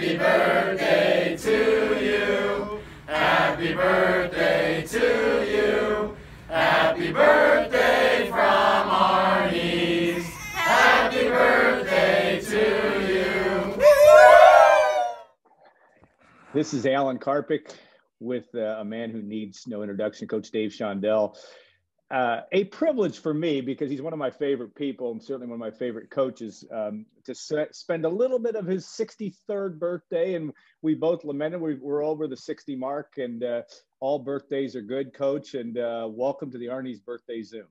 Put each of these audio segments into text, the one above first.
Happy birthday to you. Happy birthday to you. Happy birthday from Arnie's. Happy birthday to you. This is Alan Karpik with a man who needs no introduction, Coach Dave Shondell. A privilege for me, because he's one of my favorite people and certainly one of my favorite coaches, to spend a little bit of his 63rd birthday. And we both lamented we're over the 60 mark, and all birthdays are good, Coach. And welcome to the Arnie's Birthday Zoom.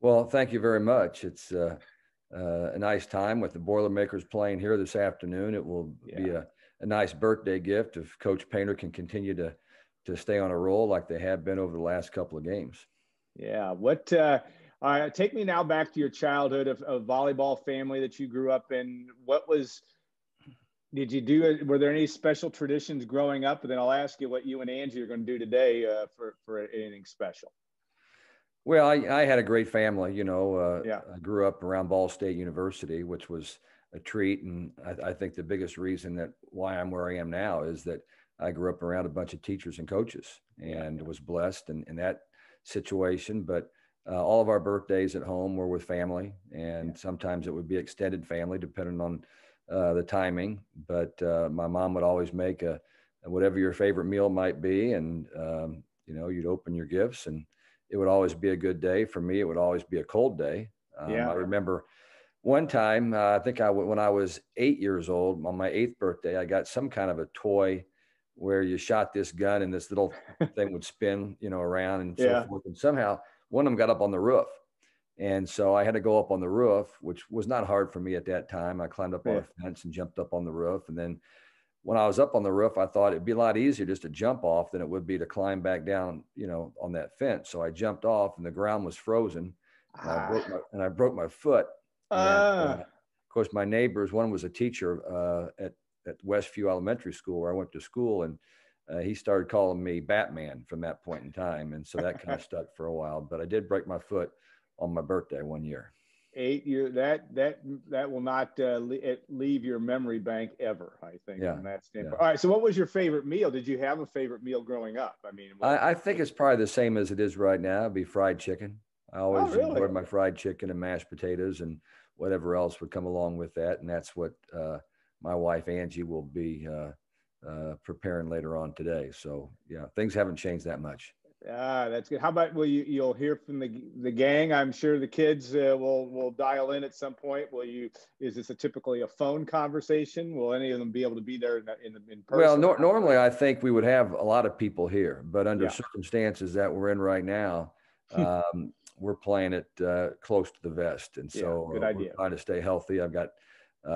Well, thank you very much. It's a nice time with the Boilermakers playing here this afternoon. It will be a nice birthday gift if Coach Painter can continue to stay on a roll like they have been over the last couple of games. Yeah. Take me now back to your childhood of volleyball family that you grew up in. Were there any special traditions growing up? And then I'll ask you what you and Angie are going to do today for anything special. Well, I had a great family, I grew up around Ball State University, which was a treat. And I think the biggest reason why I'm where I am now is that I grew up around a bunch of teachers and coaches and was blessed in that situation. But all of our birthdays at home were with family, and sometimes it would be extended family depending on the timing. But my mom would always make whatever your favorite meal might be. And, you'd open your gifts, and it would always be a good day. For me, it would always be a cold day. I remember one time, when I was 8 years old, on my 8th birthday, I got some kind of a toy where you shot this gun and this little thing would spin, around and so forth. And somehow one of them got up on the roof. And so I had to go up on the roof, which was not hard for me at that time. I climbed up on a fence and jumped up on the roof. And then when I was up on the roof, I thought it'd be a lot easier just to jump off than it would be to climb back down, on that fence. So I jumped off and the ground was frozen and I broke my foot. And, of course, my neighbors, one was a teacher at Westview Elementary School where I went to school, and he started calling me Batman from that point in time. And so that kind of stuck for a while, but I did break my foot on my birthday one year. 8 years, that will not leave your memory bank ever, I think. From that standpoint. All right. So what was your favorite meal? Did you have a favorite meal growing up? I mean, I think it's probably the same as it is right now. It'd be fried chicken. I always enjoyed my fried chicken and mashed potatoes and whatever else would come along with that. And that's what my wife, Angie, will be preparing later on today. So things haven't changed that much. That's good. How about, you'll hear from the gang? I'm sure the kids will dial in at some point. Is this typically a phone conversation? Will any of them be able to be there in person? Well, normally I think we would have a lot of people here, but under circumstances that we're in right now, we're playing it close to the vest. And so good idea. We're trying to stay healthy. I've got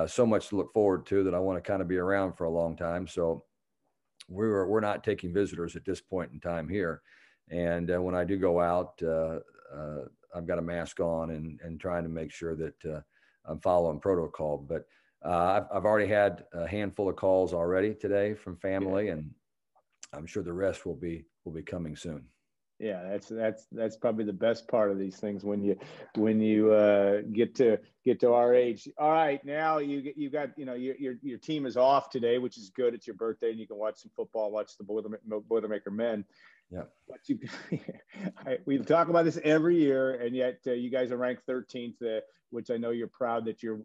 so much to look forward to that I want to kind of be around for a long time. So we're not taking visitors at this point in time here. And when I do go out, I've got a mask on and trying to make sure that I'm following protocol. But I've already had a handful of calls already today from family, and I'm sure the rest will be coming soon. Yeah, that's probably the best part of these things when you get to our age. All right, now you got your team is off today, which is good. It's your birthday, and you can watch some football, watch the Boilermaker men. Yeah, but we talk about this every year, and yet you guys are ranked 13th, which I know you're proud that you're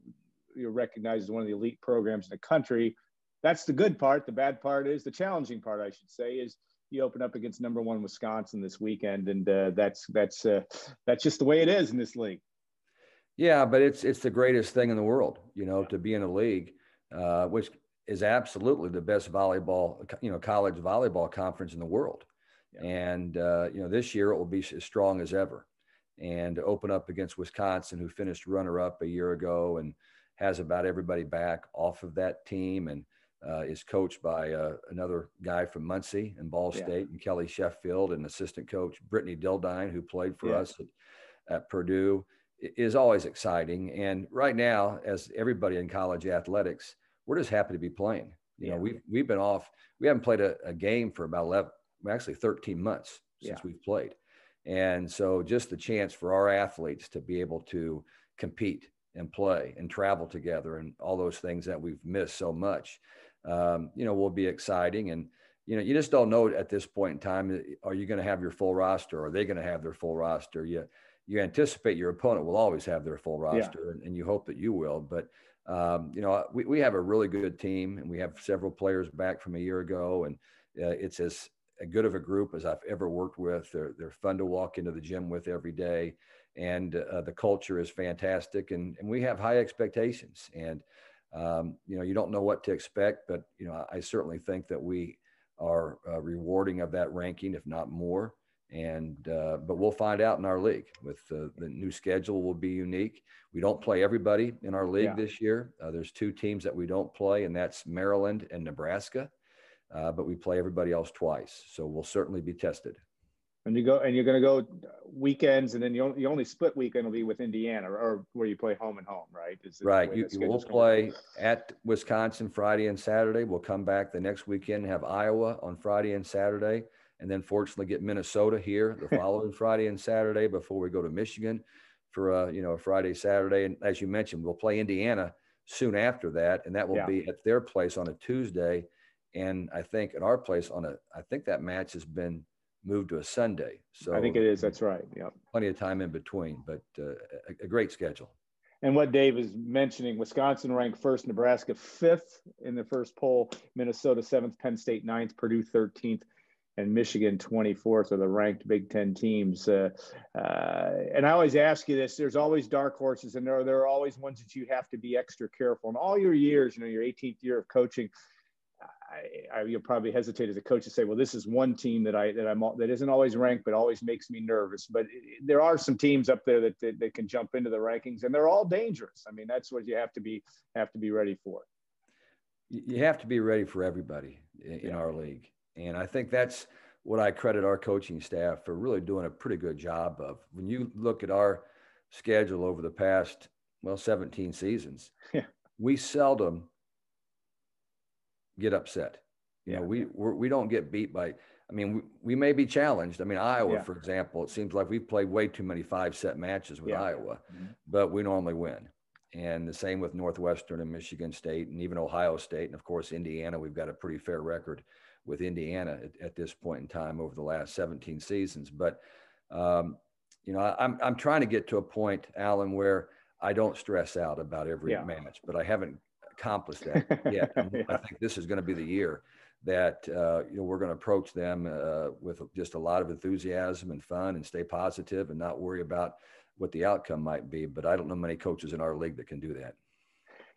recognized as one of the elite programs in the country. That's the good part. The bad part is the challenging part, I should say, is you open up against number 1 Wisconsin this weekend, and that's just the way it is in this league. Yeah, but it's the greatest thing in the world, to be in a league, which is absolutely the best volleyball, college volleyball conference in the world. Yeah. And this year it will be as strong as ever. And to open up against Wisconsin, who finished runner-up a year ago and has about everybody back off of that team, and is coached by another guy from Muncie and Ball State, and Kelly Sheffield, and assistant coach Brittany Dildine, who played for us at Purdue, is always exciting. And right now, as everybody in college athletics, we're just happy to be playing. We've been off. We haven't played a game for about 13 months since we've played. And so just the chance for our athletes to be able to compete and play and travel together and all those things that we've missed so much. will be exciting. And, you just don't know at this point in time, are you going to have your full roster? Or are they going to have their full roster? You anticipate your opponent will always have their full roster, and you hope that you will. But, we have a really good team, and we have several players back from a year ago, and it's as good of a group as I've ever worked with. They're fun to walk into the gym with every day, and the culture is fantastic, and we have high expectations. And you don't know what to expect, but I certainly think that we are rewarding of that ranking, if not more. And but we'll find out in our league. With the new schedule will be unique. We don't play everybody in our league this year. There's 2 teams that we don't play, and that's Maryland and Nebraska. But we play everybody else twice, so we'll certainly be tested. And you're going to go weekends, and then the only split weekend will be with Indiana, or where you play home and home, right? Right. We'll play at Wisconsin Friday and Saturday. We'll come back the next weekend, have Iowa on Friday and Saturday, and then fortunately get Minnesota here the following Friday and Saturday before we go to Michigan for a Friday, Saturday. And as you mentioned, we'll play Indiana soon after that, and that will be at their place on a Tuesday. And I think at our place I think that match has been moved to a Sunday. So I think it is. That's right. Yeah. Plenty of time in between, but a great schedule. And what Dave is mentioning, Wisconsin ranked 1st, Nebraska 5th in the first poll, Minnesota 7th, Penn State 9th, Purdue 13th, and Michigan 24th are the ranked Big Ten teams. And I always ask you this, there's always dark horses, and there are always ones that you have to be extra careful. In all your years, your 18th year of coaching, you'll probably hesitate as a coach to say, well, this is one team that isn't always ranked, but always makes me nervous. But there are some teams up there that can jump into the rankings, and they're all dangerous. I mean, that's what you have to be ready for. You have to be ready for everybody in our league. And I think that's what I credit our coaching staff for really doing a pretty good job of. When you look at our schedule over the past, 17 seasons, we seldom get upset. We don't get beat by, we may be challenged. Iowa, for example, it seems like we've played way too many 5-set matches with Iowa, but we normally win. And the same with Northwestern and Michigan State, and even Ohio State. And of course, Indiana, we've got a pretty fair record with Indiana at this point in time over the last 17 seasons. But, I'm trying to get to a point, Alan, where I don't stress out about every match, but I haven't accomplished that yet. I think this is going to be the year that, we're going to approach them with just a lot of enthusiasm and fun, and stay positive and not worry about what the outcome might be. But I don't know many coaches in our league that can do that.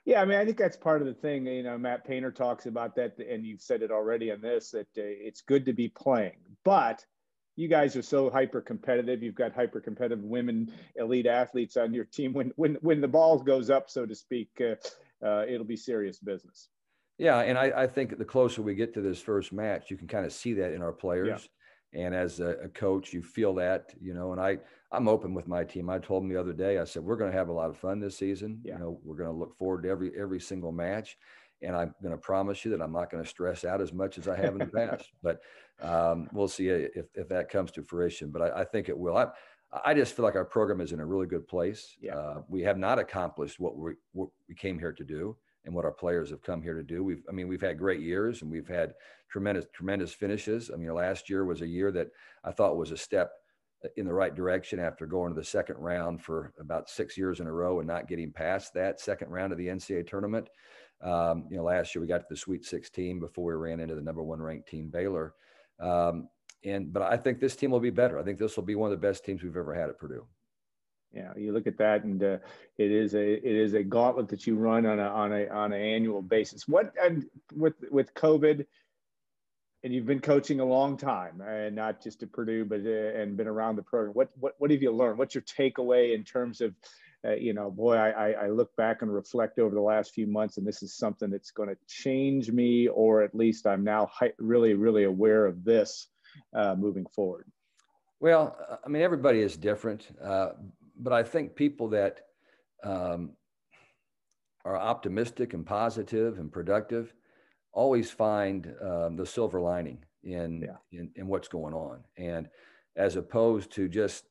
Yeah, I think that's part of the thing. Matt Painter talks about that, and you've said it already on this, that it's good to be playing. But you guys are so hyper competitive. You've got hyper competitive women, elite athletes on your team. When the ball goes up, so to speak, it'll be serious business. Yeah, and I think the closer we get to this first match, you can kind of see that in our players. And as a coach, you feel that, and I'm open with my team. I told them the other day, I said, we're going to have a lot of fun this season. We're going to look forward to every single match. And I'm going to promise you that I'm not going to stress out as much as I have in the past. But we'll see if that comes to fruition. But I think it will. I just feel like our program is in a really good place. We have not accomplished what we came here to do, and what our players have come here to do. We've had great years, and we've had tremendous finishes. Last year was a year that I thought was a step in the right direction after going to the second round for about 6 years in a row and not getting past that second round of the NCAA tournament. Last year we got to the Sweet 16 before we ran into the number 1 ranked team, Baylor. But I think this team will be better. I think this will be one of the best teams we've ever had at Purdue. Yeah, you look at that, and it is a gauntlet that you run on an annual basis. And with COVID, and you've been coaching a long time, and not just at Purdue, but and been around the program. What have you learned? What's your takeaway in terms of, I look back and reflect over the last few months, and this is something that's going to change me, or at least I'm now really, really aware of this moving forward. Well, everybody is different. But I think people that are optimistic and positive and productive always find the silver lining in what's going on. And as opposed to just,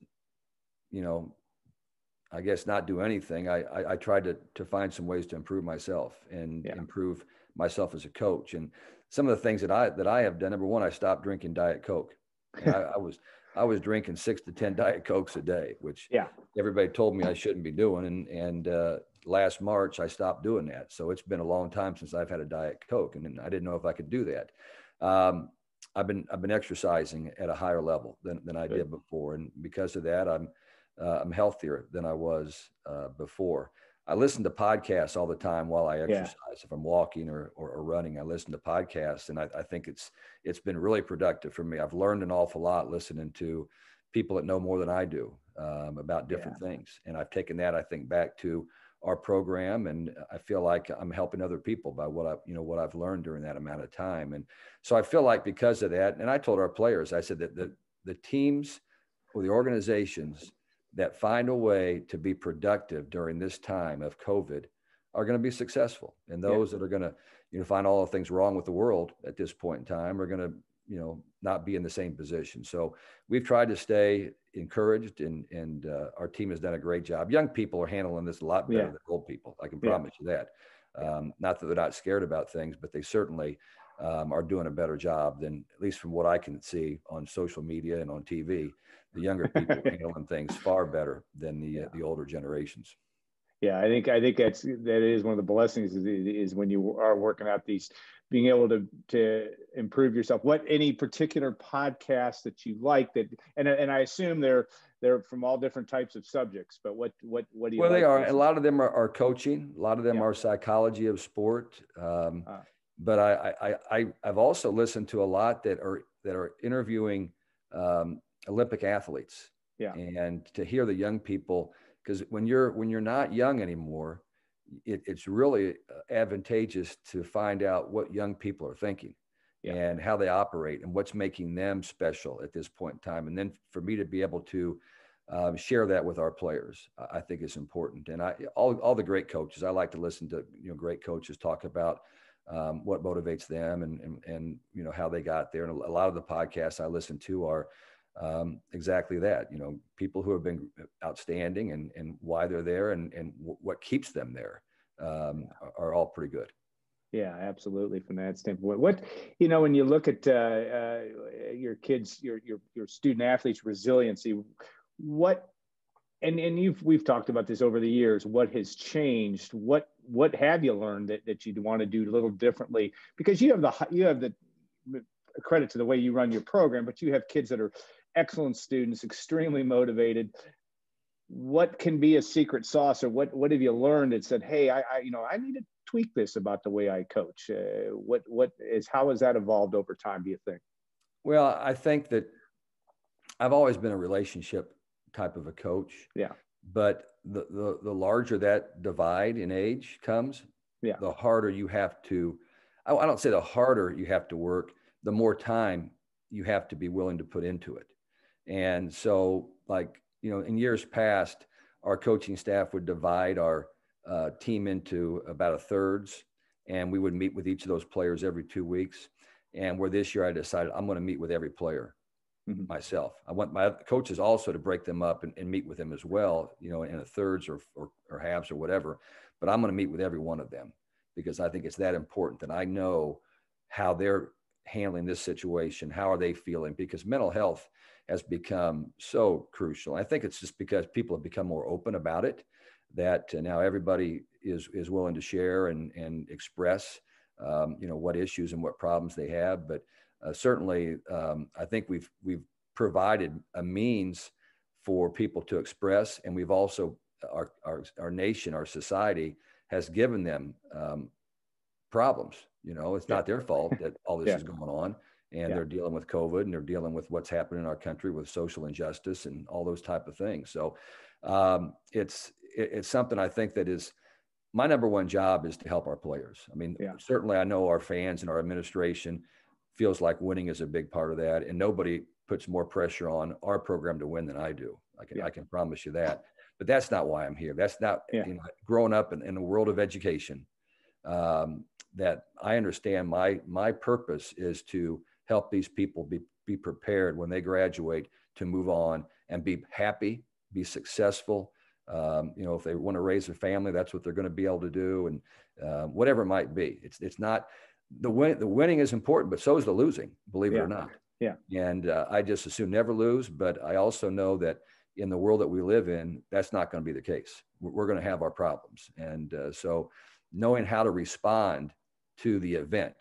I guess, not do anything, I tried to find some ways to improve myself and improve myself as a coach. And some of the things that I have done, number one, I stopped drinking Diet Coke. And I was drinking 6 to 10 Diet Cokes a day, which everybody told me I shouldn't be doing. And last March, I stopped doing that. So it's been a long time since I've had a Diet Coke, and I didn't know if I could do that. I've been exercising at a higher level than I did before. And because of that, I'm healthier than I was before. I listen to podcasts all the time while I exercise. If I'm walking or running, I listen to podcasts, and I think it's been really productive for me. I've learned an awful lot listening to people that know more than I do about different things, and I've taken that, I think, back to our program, and I feel like I'm helping other people by what I've learned during that amount of time. And so I feel like because of that, and I told our players, I said that the teams or the organizations that find a way to be productive during this time of COVID are going to be successful. And those that are going to, find all the things wrong with the world at this point in time are going to, not be in the same position. So we've tried to stay encouraged, and our team has done a great job. Young people are handling this a lot better than old people. I can promise you that. Not that they're not scared about things, but they certainly are doing a better job than, at least from what I can see on social media and on TV. The younger people are handling things far better than the older generations. Yeah, I think that is one of the blessings is when you are working out these, being able to improve yourself. What, any particular podcasts that you like that, and I assume they're from all different types of subjects, but what do you? Well, they are. A lot of them are coaching. A lot of them are psychology of sport. But I've also listened to a lot that are interviewing Olympic athletes. Yeah. And to hear the young people, because when you're not young anymore, it's really advantageous to find out what young people are thinking and how they operate and what's making them special at this point in time. And then for me to be able to share that with our players, I think is important. And all the great coaches, I like to listen to, great coaches talk about what motivates them and how they got there. And a lot of the podcasts I listen to are exactly that, people who have been outstanding and why they're there and what keeps them there are all pretty good. Yeah, absolutely. From that standpoint, what, when you look at your kids, your student athletes' resiliency, we've talked about this over the years, what has changed? What have you learned that you'd want to do a little differently? Because you have the credit to the way you run your program, but you have kids that are excellent students, extremely motivated. What can be a secret sauce, or what have you learned that said, hey, I need to tweak this about the way I coach? How has that evolved over time, do you think? Well, I think that I've always been a relationship type of a coach. Yeah. But the larger that divide in age comes, the harder you have to, I don't say the harder you have to work, the more time you have to be willing to put into it. And so, in years past, our coaching staff would divide our team into about thirds, and we would meet with each of those players every 2 weeks. And where this year I decided I'm going to meet with every player myself. I want my coaches also to break them up and meet with them as well, in thirds or halves or whatever. But I'm going to meet with every one of them because I think it's that important that I know how they're handling this situation. How are they feeling? Because mental health has become so crucial. I think it's just because people have become more open about it, that now everybody is willing to share and express, what issues and what problems they have. But certainly, I think we've provided a means for people to express, and we've also, our nation, our society has given them problems. It's not their fault that all this is going on, and they're dealing with COVID, and they're dealing with what's happening in our country with social injustice and all those type of things. So it's something I think that is my number one job is to help our players. I mean, certainly I know our fans and our administration feels like winning is a big part of that, and nobody puts more pressure on our program to win than I do. I can promise you that. But that's not why I'm here. That's not growing up in the world of education. That I understand my purpose is to help these people be prepared when they graduate to move on and be happy, be successful, If they want to raise a family, that's what they're going to be able to do, and whatever it might be. It's not the winning is important, but so is the losing, believe it or not. Yeah. And I just assume never lose, but I also know that in the world that we live in, that's not going to be the case. We're going to have our problems. And so knowing how to respond to the event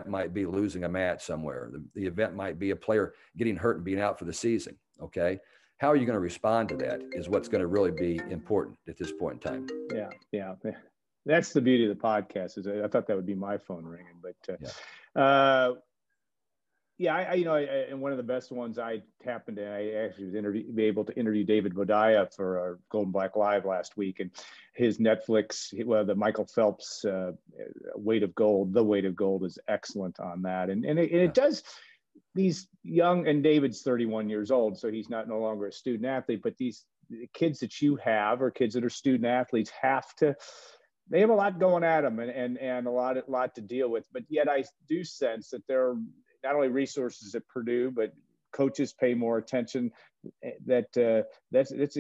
might be losing a match somewhere. The event might be a player getting hurt and being out for the season. Okay. How are you going to respond to that is what's going to really be important at this point in time. Yeah. That's the beauty of the podcast. I thought that would be my phone ringing, but and one of the best ones I actually was able to interview David Bodaya for our Golden Black Live last week, and his Netflix, the Michael Phelps The Weight of Gold is excellent on that. And it does these young, and David's 31 years old, so he's no longer a student athlete, but these kids that you have, or kids that are student athletes, they have a lot going at them and a lot to deal with. But yet I do sense that there are not only resources at Purdue, but coaches pay more attention. That's a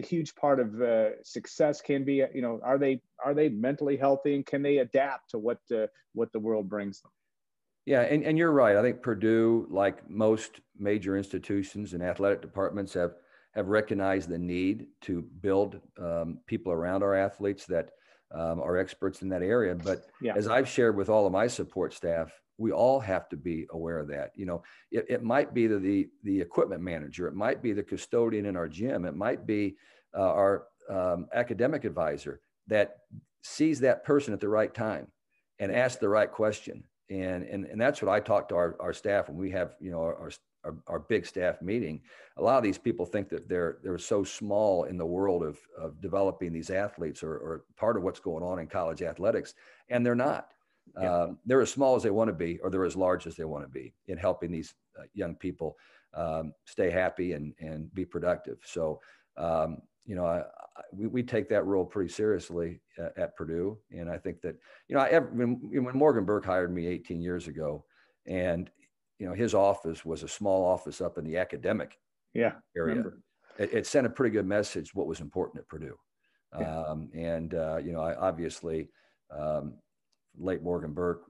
huge part of success. Can be, are they mentally healthy, and can they adapt to what the world brings them? Yeah, and you're right. I think Purdue, like most major institutions and athletic departments, have recognized the need to build people around our athletes that are experts in that area. But as I've shared with all of my support staff, we all have to be aware of that. It might be the equipment manager, it might be the custodian in our gym, it might be our academic advisor that sees that person at the right time and asks the right question. And that's what I talk to our staff when we have, our big staff meeting. A lot of these people think that they're so small in the world of developing these athletes or part of what's going on in college athletics, and they're not. They're as small as they want to be, or they're as large as they want to be in helping these young people stay happy and be productive. So, we take that role pretty seriously at Purdue. And I think that, when Morgan Burke hired me 18 years ago, and, his office was a small office up in the academic area. It sent a pretty good message what was important at Purdue. I obviously, late Morgan Burke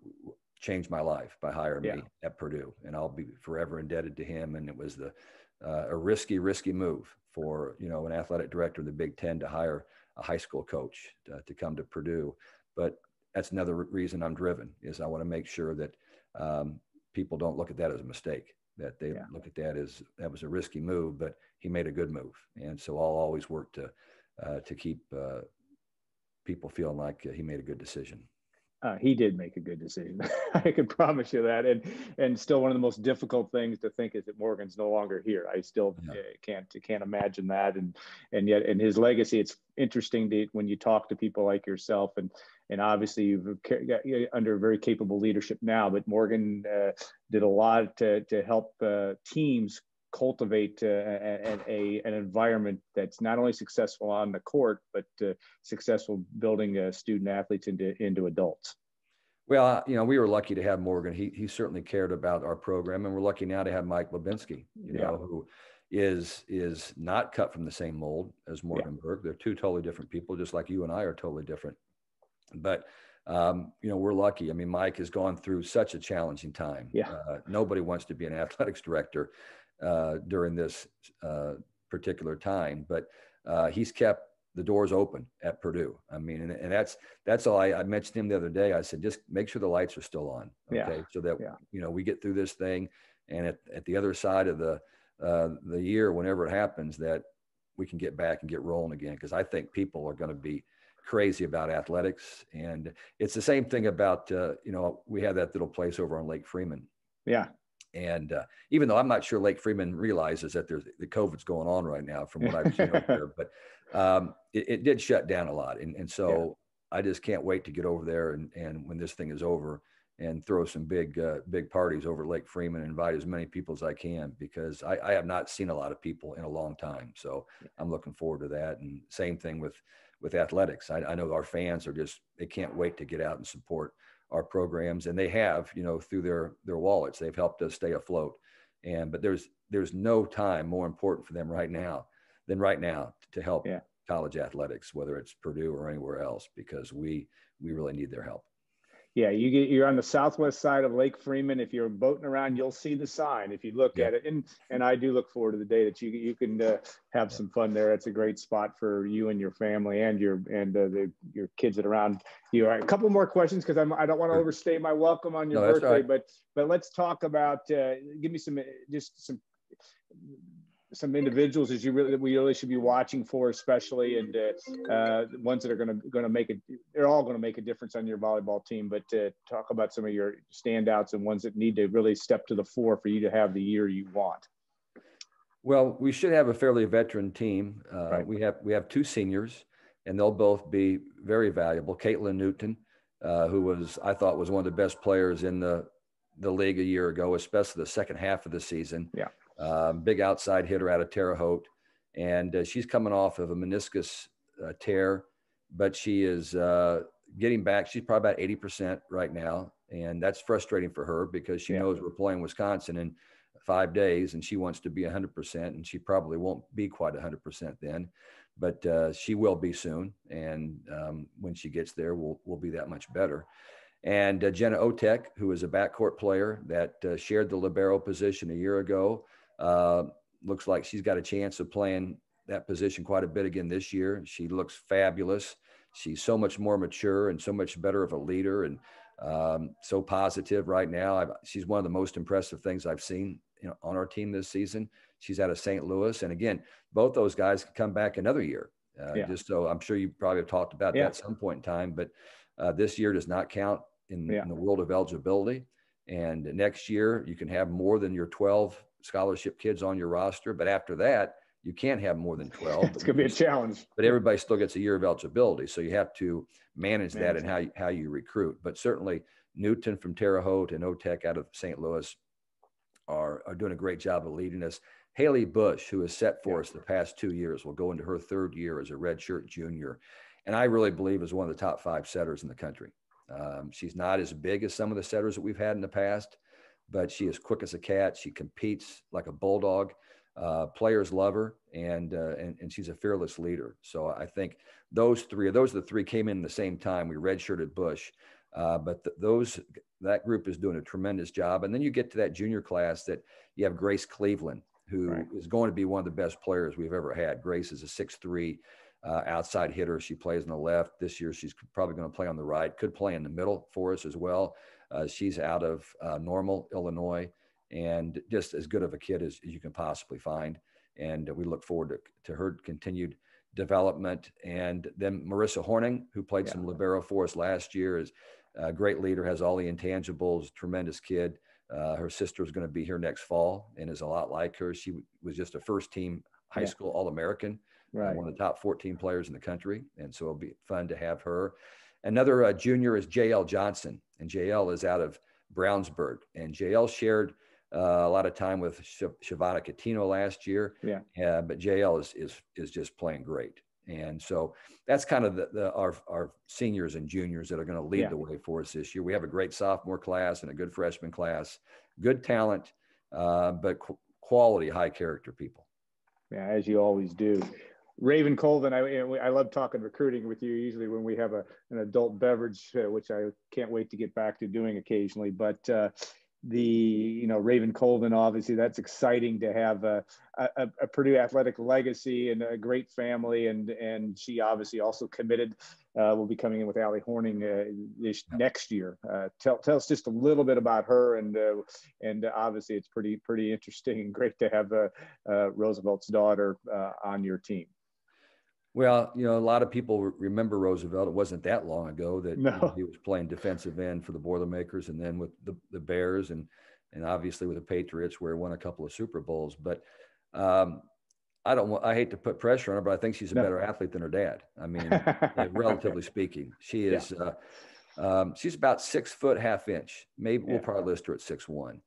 changed my life by hiring me at Purdue, and I'll be forever indebted to him. And it was a risky move for, an athletic director of the Big Ten to hire a high school coach to come to Purdue. But that's another reason I'm driven, is I want to make sure that people don't look at that as a mistake, that they look at that as that was a risky move, but he made a good move. And so I'll always work to keep people feeling like he made a good decision. He did make a good decision. I can promise you that. And still, one of the most difficult things to think is that Morgan's no longer here. I still can't imagine that. And yet, in his legacy, it's interesting when you talk to people like yourself, and obviously you're under very capable leadership now. But Morgan did a lot to help teams cultivate an environment that's not only successful on the court, but successful building student athletes into adults. Well, we were lucky to have Morgan. He certainly cared about our program, and we're lucky now to have Mike Babinski, who is not cut from the same mold as Morgan Burke. They're two totally different people, just like you and I are totally different. But we're lucky. I mean, Mike has gone through such a challenging time. Nobody wants to be an athletics director during this particular time, but he's kept the doors open at Purdue. I mean, and that's all. I mentioned him the other day. I said, just make sure the lights are still on, okay, so that we get through this thing, and at the other side of the year, whenever it happens, that we can get back and get rolling again. Because I think people are going to be crazy about athletics, and it's the same thing about we have that little place over on Lake Freeman. And even though I'm not sure Lake Freeman realizes that there's the COVID's going on right now, from what I've seen over there, but it did shut down a lot. And so I just can't wait to get over there and when this thing is over, and throw some big parties over at Lake Freeman and invite as many people as I can, because I have not seen a lot of people in a long time. So I'm looking forward to that. And same thing with athletics. I know our fans they can't wait to get out and support our programs, and they have, through their wallets, they've helped us stay afloat. But there's no time more important for them right now to help college athletics, whether it's Purdue or anywhere else, because we really need their help. Yeah, you're on the southwest side of Lake Freeman. If you're boating around, you'll see the sign if you look at it. And I do look forward to the day that you can have some fun there. It's a great spot for you and your family and your kids that are around you. All right, a couple more questions because I don't want to overstay my welcome on your birthday. Right. But let's talk about give me some individuals that we really should be watching for, especially, and ones that are going to make it. They're all going to make a difference on your volleyball team. But talk about some of your standouts and ones that need to really step to the fore for you to have the year you want. Well, we should have a fairly veteran team. Right. We have 2 seniors, and they'll both be very valuable. Caitlyn Newton, who I thought was one of the best players in the league a year ago, especially the second half of the season. Yeah. Big outside hitter out of Terre Haute, and she's coming off of a meniscus tear, but she is getting back. She's probably about 80% right now, and that's frustrating for her because she knows we're playing Wisconsin in 5 days, and she wants to be 100%, and she probably won't be quite 100% then, but she will be soon, and when she gets there, we'll be that much better. And Jenna Otech, who is a backcourt player that shared the libero position a year ago. Looks like she's got a chance of playing that position quite a bit again this year. She looks fabulous. She's so much more mature and so much better of a leader, and so positive right now. She's one of the most impressive things I've seen on our team this season. She's out of St. Louis. And again, both those guys can come back another year. Just so I'm sure you probably have talked about that at some point in time, but this year does not count in the world of eligibility. And next year you can have more than your 12 scholarship kids on your roster, but after that you can't have more than 12. It's going to be a challenge, but everybody still gets a year of eligibility, so you have to manage that and how you recruit. But certainly Newton from Terre Haute and Otech out of St. Louis are doing a great job of leading us. Haley Bush, who has set for us the past 2 years, will go into her 3rd year as a redshirt junior, and I really believe is one of the top 5 setters in the country. She's not as big as some of the setters that we've had in the past, but she is quick as a cat. She competes like a bulldog. Players love her, and she's a fearless leader. So I think those are the 3 came in the same time. We redshirted Bush, but that group is doing a tremendous job. And then you get to that junior class that you have Grace Cleveland, who is going to be one of the best players we've ever had. Grace is a 6'3" outside hitter. She plays on the left. This year she's probably going to play on the right. Could play in the middle for us as well. She's out of Normal, Illinois, and just as good of a kid as you can possibly find. And we look forward to her continued development. And then Marissa Horning, who played some libero for us last year, is a great leader, has all the intangibles, tremendous kid. Her sister is going to be here next fall and is a lot like her. She was just a first-team high school All-American, one of the top 14 players in the country. And so it'll be fun to have her. Another junior is JL Johnson, and JL is out of Brownsburg. And JL shared a lot of time with Shavana Catino last year. But JL is just playing great. And so that's kind of our seniors and juniors that are going to lead the way for us this year. We have a great sophomore class and a good freshman class, good talent, but quality, high character people. Yeah, as you always do. Raven Colvin, I love talking recruiting with you, usually when we have an adult beverage, which I can't wait to get back to doing occasionally. But Raven Colvin, obviously that's exciting to have a Purdue athletic legacy and a great family. And she obviously also committed, will be coming in with Allie Horning next year. Tell us just a little bit about her. And obviously it's pretty interesting and great to have Roosevelt's daughter on your team. Well, a lot of people remember Roosevelt. It wasn't that long ago that he was playing defensive end for the Boilermakers, and then with the Bears, and obviously with the Patriots, where he won a couple of Super Bowls. But I hate to put pressure on her, but I think she's a better athlete than her dad. I mean, relatively speaking, she is. She's about 6 foot ½ inch. Maybe we'll probably list her at 6'1",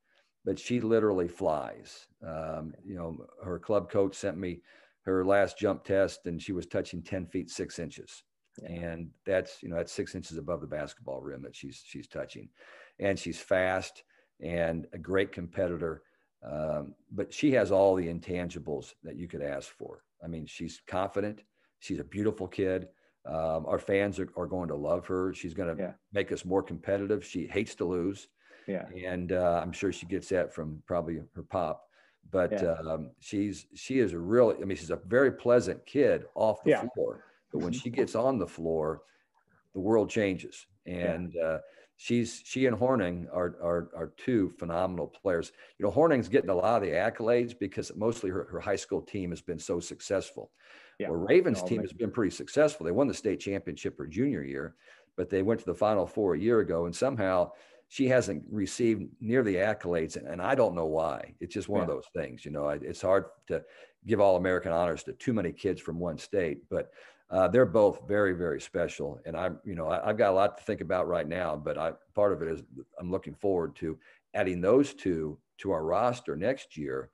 but she literally flies. Her club coach sent me her last jump test, and she was touching 10 feet 6 inches. And that's 6 inches above the basketball rim that she's touching. And she's fast and a great competitor. But she has all the intangibles that you could ask for. I mean, she's confident. She's a beautiful kid. Our fans are going to love her. She's going to make us more competitive. She hates to lose. Yeah. And I'm sure she gets that from probably her pop. But she is a really, I mean, she's a very pleasant kid off the floor. But when she gets on the floor, the world changes. And she and Horning are two phenomenal players. You know, Horning's getting a lot of the accolades because mostly her high school team has been so successful. Yeah. Well, Ravens' team has been pretty successful. They won the state championship her junior year, but they went to the Final Four a year ago, and somehow she hasn't received near the accolades, and I don't know why. It's just one of those things, you know. It's hard to give All-American honors to too many kids from one state, but they're both very, very special. And I've got a lot to think about right now, but part of it is I'm looking forward to adding those two to our roster next year.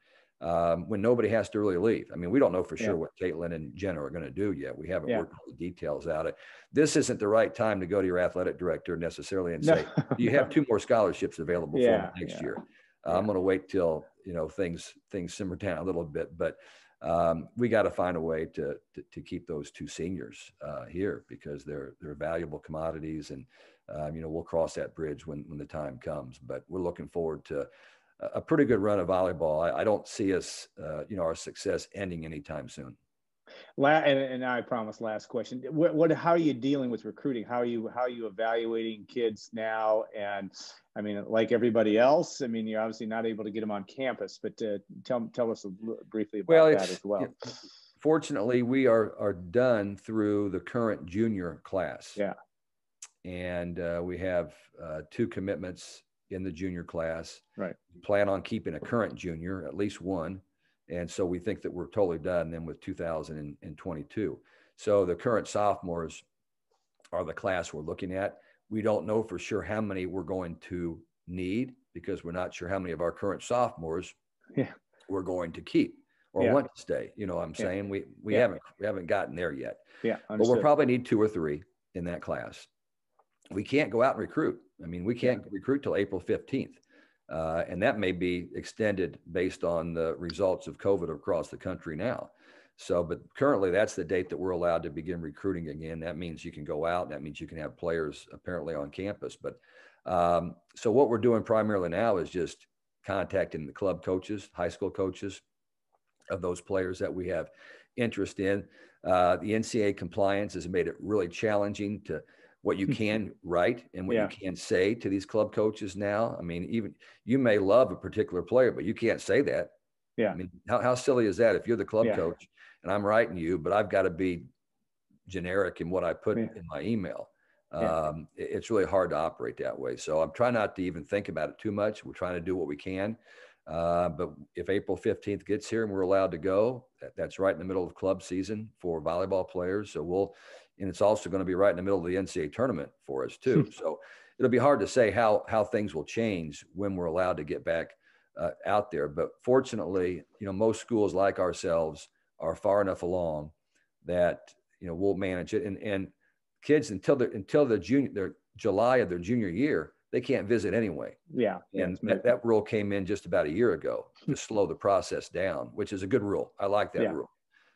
When nobody has to really leave. I mean, we don't know for sure what Caitlyn and Jenna are going to do yet. We haven't worked all the details out. This isn't the right time to go to your athletic director necessarily and say, do you have 2 more scholarships available for me next year? I'm going to wait till, you know, things simmer down a little bit, but we got to find a way to keep those 2 seniors here because they're valuable commodities, and you know, we'll cross that bridge when the time comes. But we're looking forward to a pretty good run of volleyball. I don't see us, you know, our success ending anytime soon. And I promise, last question. How are you dealing with recruiting? How are you evaluating kids now? And I mean, like everybody else, I mean, you're obviously not able to get them on campus, but tell us briefly about that as well. Fortunately, we are done through the current junior class. Yeah. And we have 2 commitments in the junior class. Right. We plan on keeping a current junior, at least one. And so we think that we're totally done then with 2022. So the current sophomores are the class we're looking at. We don't know for sure how many we're going to need because we're not sure how many of our current sophomores we're going to keep or want to stay. You know what I'm saying? We haven't gotten there yet. Yeah. But we'll probably need 2 or 3 in that class. We can't go out and recruit. I mean, we can't recruit till April 15th. And that may be extended based on the results of COVID across the country now. So, but currently that's the date that we're allowed to begin recruiting again. That means you can go out. And that means you can have players apparently on campus. But so what we're doing primarily now is just contacting the club coaches, high school coaches of those players that we have interest in. The NCAA compliance has made it really challenging to what you can write and what you can say to these club coaches now. I mean, even you may love a particular player, but you can't say that. Yeah. I mean, how silly is that if you're the club coach and I'm writing you, but I've got to be generic in what I put in my email. It's really hard to operate that way. So I'm trying not to even think about it too much. We're trying to do what we can. But if April 15th gets here and we're allowed to go, that's right in the middle of club season for volleyball players. So and it's also going to be right in the middle of the NCAA tournament for us too. So it'll be hard to say how things will change when we're allowed to get back out there. But fortunately, you know, most schools like ourselves are far enough along that, you know, we'll manage it. And kids until the July of their junior year, they can't visit anyway. Yeah. And that rule came in just about a year ago to slow the process down, which is a good rule. I like that rule.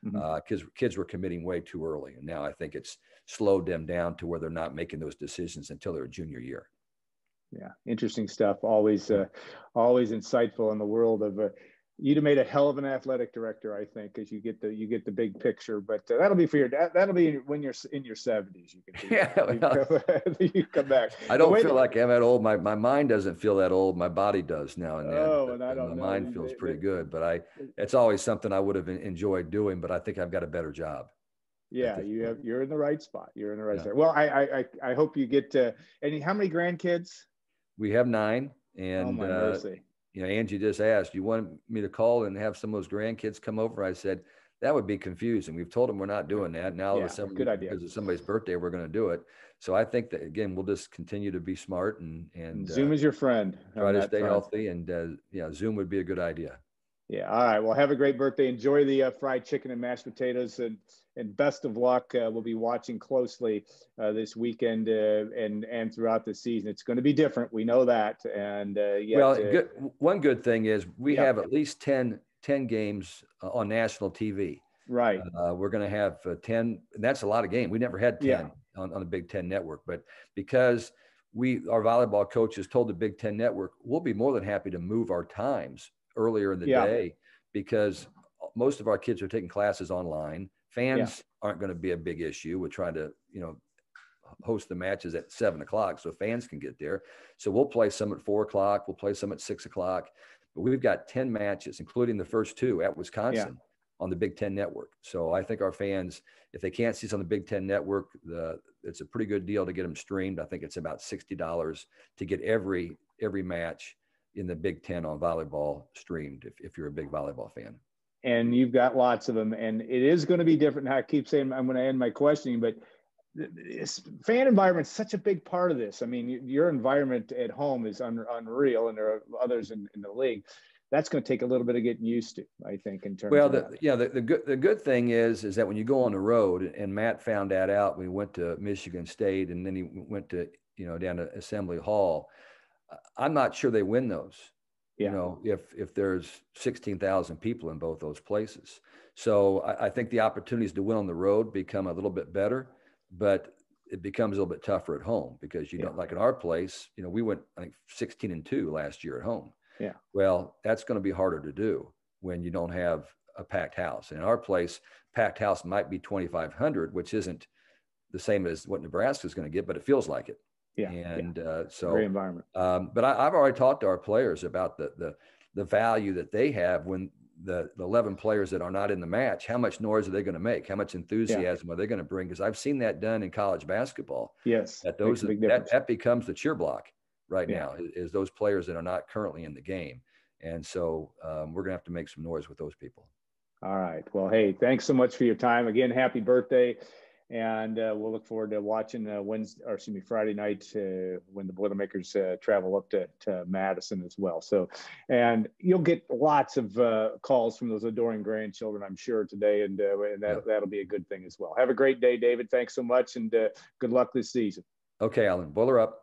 Because kids were committing way too early. And now I think it's slowed them down to where they're not making those decisions until their junior year. Yeah. Interesting stuff. Always insightful in the world of you'd have made a hell of an athletic director, I think, because you get the big picture. But that'll be when you're in your 70s. You can you come back. I don't feel like I'm that old. My mind doesn't feel that old. My body does now and then. Oh, and I don't know. My mind feels pretty good. But it's always something I would have enjoyed doing. But I think I've got a better job. Yeah, you're in the right spot. You're in the right spot. Well, I hope you get how many grandkids? We have 9. And oh my mercy. You know, Angie just asked, you want me to call and have some of those grandkids come over? I said, that would be confusing. We've told them we're not doing that. Now, all of a sudden, good idea. because of somebody's birthday, we're going to do it. So I think that, again, we'll just continue to be smart and Zoom is your friend. Try to stay healthy. And Zoom would be a good idea. Yeah. All right. Well, have a great birthday. Enjoy the fried chicken and mashed potatoes and best of luck. We'll be watching closely this weekend and throughout the season. It's going to be different. We know that. And one good thing is we have at least 10 games on national TV. Right. We're going to have 10. And that's a lot of games. We never had 10 on the Big Ten Network, but because our volleyball coaches told the Big Ten Network, we'll be more than happy to move our times earlier in the day, because most of our kids are taking classes online. Fans aren't going to be a big issue. We're trying to, host the matches at 7:00 so fans can get there. So we'll play some at 4:00. We'll play some at 6:00. But we've got 10 matches, including the first 2 at Wisconsin on the Big Ten Network. So I think our fans, if they can't see us on the Big Ten Network, it's a pretty good deal to get them streamed. I think it's about $60 to get every match in the Big Ten on volleyball streamed if you're a big volleyball fan. And you've got lots of them. And it is going to be different. I keep saying I'm going to end my questioning, but fan environment is such a big part of this. I mean, your environment at home is unreal, and there are others in the league. That's going to take a little bit of getting used to, I think, in terms of the good thing is that when you go on the road, and Matt found that out when he went to Michigan State, and then he went to down to Assembly Hall. I'm not sure they win those. If there's 16,000 people in both those places. So I think the opportunities to win on the road become a little bit better, but it becomes a little bit tougher at home, because you don't, like in our place, we went, I think, 16-2 last year at home. Yeah. Well, that's going to be harder to do when you don't have a packed house. And in our place, packed house might be 2,500, which isn't the same as what Nebraska is going to get, but it feels like it. Yeah. And so great environment. But I've already talked to our players about the value that they have when the 11 players that are not in the match, how much noise are they going to make? How much enthusiasm are they going to bring? Because I've seen that done in college basketball. Yes. That becomes the cheer block right now, is those players that are not currently in the game. And so we're going to have to make some noise with those people. All right. Well, hey, thanks so much for your time. Again, happy birthday. And we'll look forward to watching Friday night when the Boilermakers travel up to Madison as well. So, and you'll get lots of calls from those adoring grandchildren, I'm sure, today, and that'll be a good thing as well. Have a great day, David. Thanks so much, and good luck this season. Okay, Alan. Boiler up.